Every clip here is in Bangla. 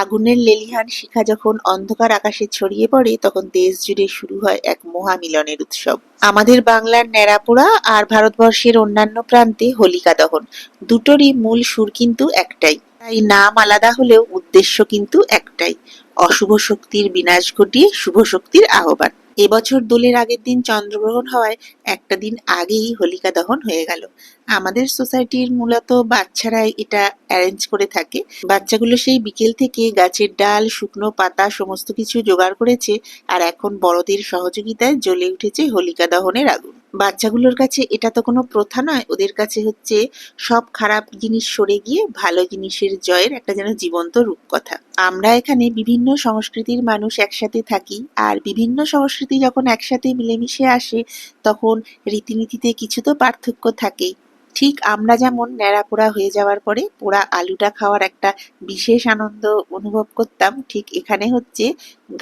আগুনের লেলিহান শিখা যখন অন্ধকার আকাশে ছড়িয়ে পড়ে তখন দেশ জুড়ে শুরু হয় এক মহামিলনের উৎসব। আমাদের বাংলার ন্যাড়াপোড়া আর ভারতবর্ষের অন্যান্য প্রান্তে হোলিকা দহন, দুটোরই মূল সুর কিন্তু একটাই। তাই নাম আলাদা হলেও উদ্দেশ্য কিন্তু একটাই, অশুভ শক্তির বিনাশ ঘটিয়ে শুভ শক্তির আহ্বান। এবছর দোলের আগের দিন চন্দ্রগ্রহণ হওয়ায় একটা দিন আগেই হোলিকা দহন হয়ে গেল। আমাদের সোসাইটির মূলত বাচ্চারাই এটা অ্যারেঞ্জ করে থাকে। বাচ্চাগুলো সেই বিকেল থেকে গাছের ডাল, শুকনো পাতা সমস্ত কিছু জোগাড় করেছে, আর এখন বড়দের সহযোগিতায় জ্বলে উঠেছে হোলিকা দহনের আগুন। বাচ্চাগুলোর কাছে এটা তো কোনো প্রথা নয়, ওদের কাছে হচ্ছে সব খারাপ জিনিস সরে গিয়ে ভালো জিনিসের জয়ের একটা যেন জীবন্ত রূপকথা। আমরা এখানে বিভিন্ন সংস্কৃতির মানুষ একসাথে থাকি, আর বিভিন্ন সংস্কৃতি যখন একসাথে মিলেমিশে আসে তখন রীতিনীতিতে কিছু তো পার্থক্য থাকেই। ঠিক আমরা যেমন ন্যাড়া পোড়া হয়ে যাওয়ার পরে পোড়া আলুটা খাওয়ার একটা বিশেষ আনন্দ অনুভব করতাম, ঠিক এখানে হচ্ছে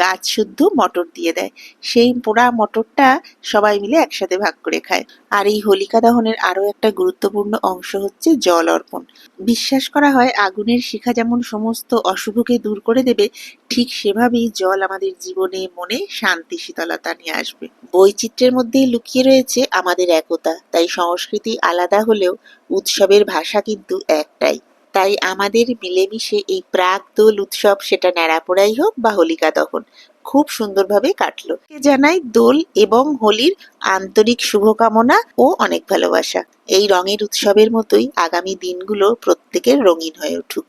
গাছ শুদ্ধ মটর দিয়ে দেয়, সেই পোড়া মটরটা সবাই মিলে একসাথে ভাগ করে খায়। আর এই হোলিকা দহনের আরো একটা গুরুত্বপূর্ণ অংশ হচ্ছে জল অর্পণ। বিশ্বাস করা হয় আগুনের শিখা যেমন সমস্ত অশুভকে দূর করে দেবে, ঠিক সেভাবেই জল আমাদের জীবনে মনে শান্তি শীতলতা নিয়ে আসবে। বৈচিত্র্যের মধ্যেই লুকিয়ে রয়েছে আমাদের একতা, তাই সংস্কৃতি আলাদা হলেও উৎসবের ভাষা কিন্তু একটাই। তাই আমাদের মিলেমিশে এই প্রাক দোল উৎসব, সেটা ন্যাড়াপোড়াই হোক বা হোলিকা দহন, খুব সুন্দরভাবে কাটলো। জানাই দোল এবং হোলির আন্তরিক শুভকামনা ও অনেক ভালোবাসা। এই রঙের উৎসবের মতোই আগামী দিনগুলো প্রত্যেকের রঙিন হয়ে উঠুক।